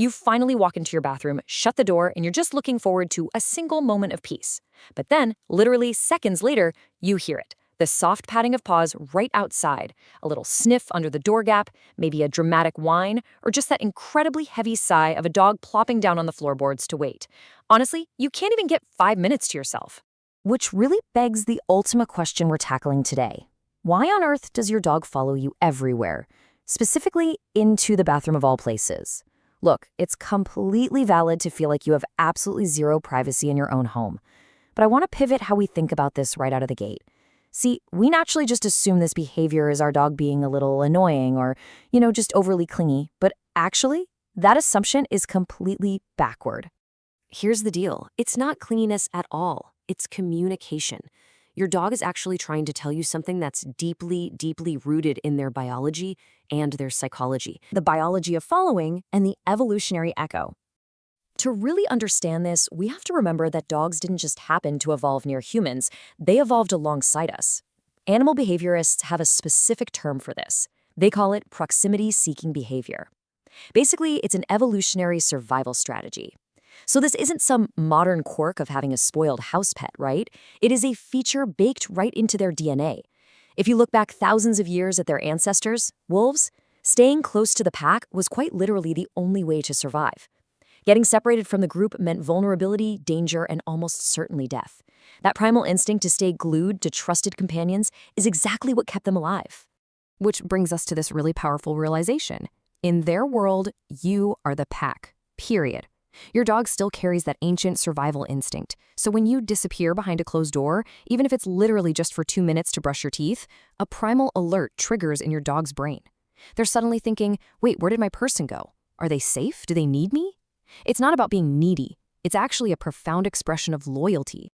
You finally walk into your bathroom, shut the door, and you're just looking forward to a single moment of peace. But then, literally seconds later, you hear it. The soft patting of paws right outside, a little sniff under the door gap, maybe a dramatic whine, or just that incredibly heavy sigh of a dog plopping down on the floorboards to wait. Honestly, you can't even get 5 minutes to yourself. Which really begs the ultimate question we're tackling today. Why on earth does your dog follow you everywhere? Specifically, into the bathroom of all places. Look, it's completely valid to feel like you have absolutely zero privacy in your own home. But I want to pivot how we think about this right out of the gate. See, we naturally just assume this behavior is our dog being a little annoying or, just overly clingy. But actually, that assumption is completely backward. Here's the deal. It's not clinginess at all. It's communication. Your dog is actually trying to tell you something that's deeply, deeply rooted in their biology and their psychology. The biology of following and the evolutionary echo. To really understand this, we have to remember that dogs didn't just happen to evolve near humans, they evolved alongside us. Animal behaviorists have a specific term for this. They call it proximity-seeking behavior. Basically, it's an evolutionary survival strategy. So this isn't some modern quirk of having a spoiled house pet, right? It is a feature baked right into their DNA. If you look back thousands of years at their ancestors, wolves, staying close to the pack was quite literally the only way to survive. Getting separated from the group meant vulnerability, danger, and almost certainly death. That primal instinct to stay glued to trusted companions is exactly what kept them alive. Which brings us to this really powerful realization. In their world, you are the pack, period. Your dog still carries that ancient survival instinct. So when you disappear behind a closed door, even if it's literally just for 2 minutes to brush your teeth, a primal alert triggers in your dog's brain. They're suddenly thinking, wait, where did my person go? Are they safe? Do they need me? It's not about being needy. It's actually a profound expression of loyalty.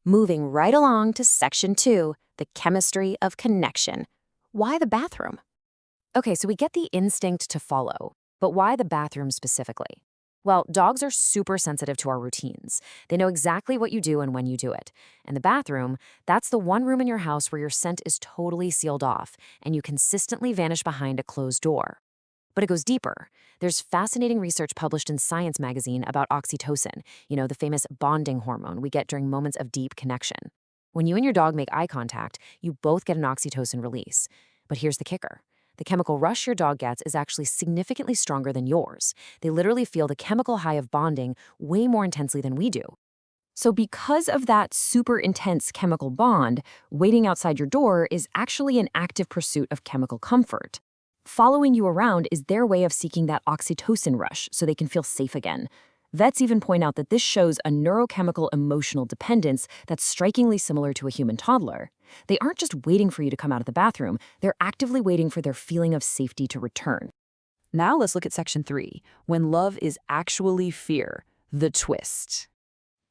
Moving right along to Section 2, the chemistry of connection. Why the bathroom? Okay, so we get the instinct to follow, but why the bathroom specifically? Well, dogs are super sensitive to our routines. They know exactly what you do and when you do it. And the bathroom, that's the one room in your house where your scent is totally sealed off and you consistently vanish behind a closed door. But it goes deeper. There's fascinating research published in Science magazine about oxytocin, the famous bonding hormone we get during moments of deep connection. When you and your dog make eye contact, you both get an oxytocin release. But here's the kicker. The chemical rush your dog gets is actually significantly stronger than yours. They literally feel the chemical high of bonding way more intensely than we do. So because of that super intense chemical bond, waiting outside your door is actually an active pursuit of chemical comfort. Following you around is their way of seeking that oxytocin rush so they can feel safe again. Vets even point out that this shows a neurochemical emotional dependence that's strikingly similar to a human toddler. They aren't just waiting for you to come out of the bathroom, they're actively waiting for their feeling of safety to return. Now let's look at Section 3, when love is actually fear, the twist.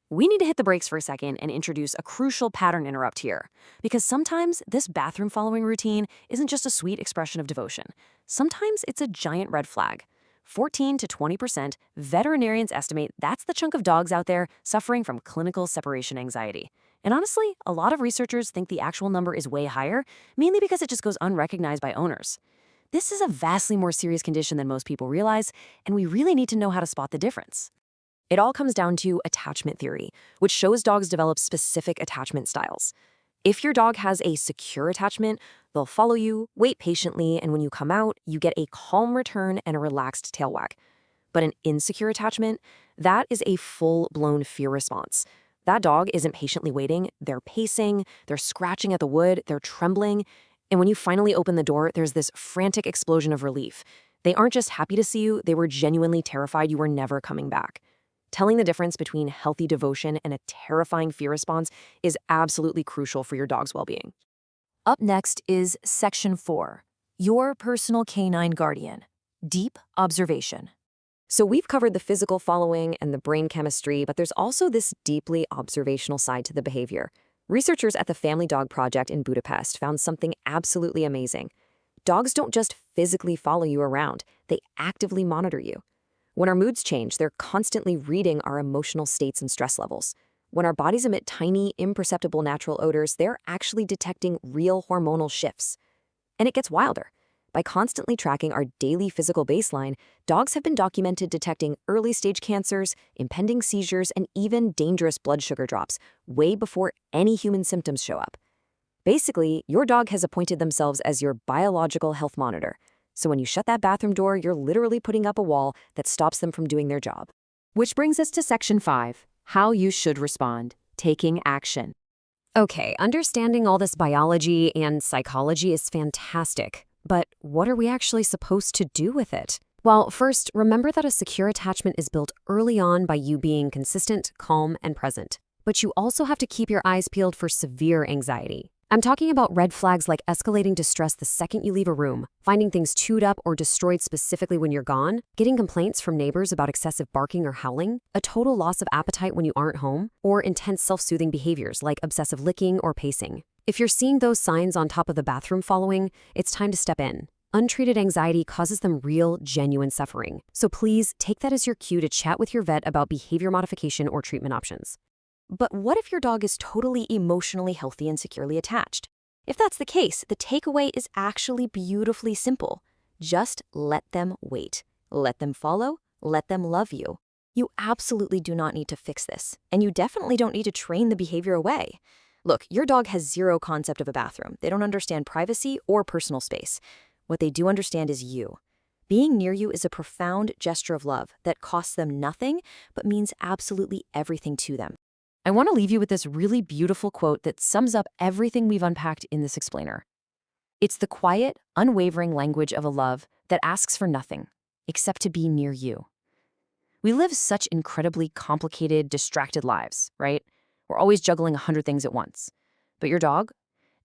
We need to hit the brakes for a second and introduce a crucial pattern interrupt here. Because sometimes this bathroom following routine isn't just a sweet expression of devotion. Sometimes it's a giant red flag. 14 to 20%, veterinarians estimate that's the chunk of dogs out there suffering from clinical separation anxiety. And honestly, a lot of researchers think the actual number is way higher, mainly because it just goes unrecognized by owners. This is a vastly more serious condition than most people realize, and we really need to know how to spot the difference. It all comes down to attachment theory, which shows dogs develop specific attachment styles. If your dog has a secure attachment, they'll follow you, wait patiently, and when you come out, you get a calm return and a relaxed tail wag. But an insecure attachment, that is a full-blown fear response. That dog isn't patiently waiting, they're pacing, they're scratching at the wood, they're trembling, and when you finally open the door, there's this frantic explosion of relief. They aren't just happy to see you, they were genuinely terrified you were never coming back. Telling the difference between healthy devotion and a terrifying fear response is absolutely crucial for your dog's well-being. Up next is Section 4, your personal canine guardian, deep observation. So we've covered the physical following and the brain chemistry, but there's also this deeply observational side to the behavior. Researchers at the Family Dog Project in Budapest found something absolutely amazing. Dogs don't just physically follow you around, they actively monitor you. When our moods change, they're constantly reading our emotional states and stress levels. When our bodies emit tiny, imperceptible natural odors, they're actually detecting real hormonal shifts. And it gets wilder. By constantly tracking our daily physical baseline, dogs have been documented detecting early-stage cancers, impending seizures, and even dangerous blood sugar drops way before any human symptoms show up. Basically, your dog has appointed themselves as your biological health monitor. So when you shut that bathroom door, you're literally putting up a wall that stops them from doing their job. Which brings us to Section 5, how you should respond, taking action. Okay, understanding all this biology and psychology is fantastic, but what are we actually supposed to do with it? Well, first, remember that a secure attachment is built early on by you being consistent, calm, and present. But you also have to keep your eyes peeled for severe anxiety. I'm talking about red flags like escalating distress the second you leave a room, finding things chewed up or destroyed specifically when you're gone, getting complaints from neighbors about excessive barking or howling, a total loss of appetite when you aren't home, or intense self-soothing behaviors like obsessive licking or pacing. If you're seeing those signs on top of the bathroom following, it's time to step in. Untreated anxiety causes them real, genuine suffering. So please take that as your cue to chat with your vet about behavior modification or treatment options. But what if your dog is totally emotionally healthy and securely attached? If that's the case, the takeaway is actually beautifully simple. Just let them wait. Let them follow. Let them love you. You absolutely do not need to fix this, and you definitely don't need to train the behavior away. Look, your dog has zero concept of a bathroom. They don't understand privacy or personal space. What they do understand is you. Being near you is a profound gesture of love that costs them nothing but means absolutely everything to them. I want to leave you with this really beautiful quote that sums up everything we've unpacked in this explainer. It's the quiet, unwavering language of a love that asks for nothing except to be near you. We live such incredibly complicated, distracted lives, right? We're always juggling 100 things at once. But your dog,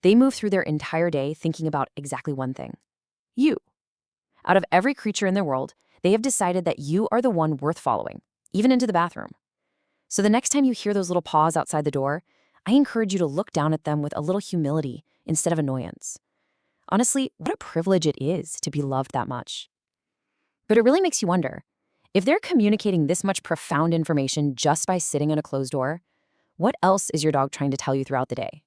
they move through their entire day thinking about exactly one thing: you. Out of every creature in the world, they have decided that you are the one worth following, even into the bathroom. So the next time you hear those little paws outside the door, I encourage you to look down at them with a little humility instead of annoyance. Honestly, what a privilege it is to be loved that much. But it really makes you wonder, if they're communicating this much profound information just by sitting in a closed door, what else is your dog trying to tell you throughout the day?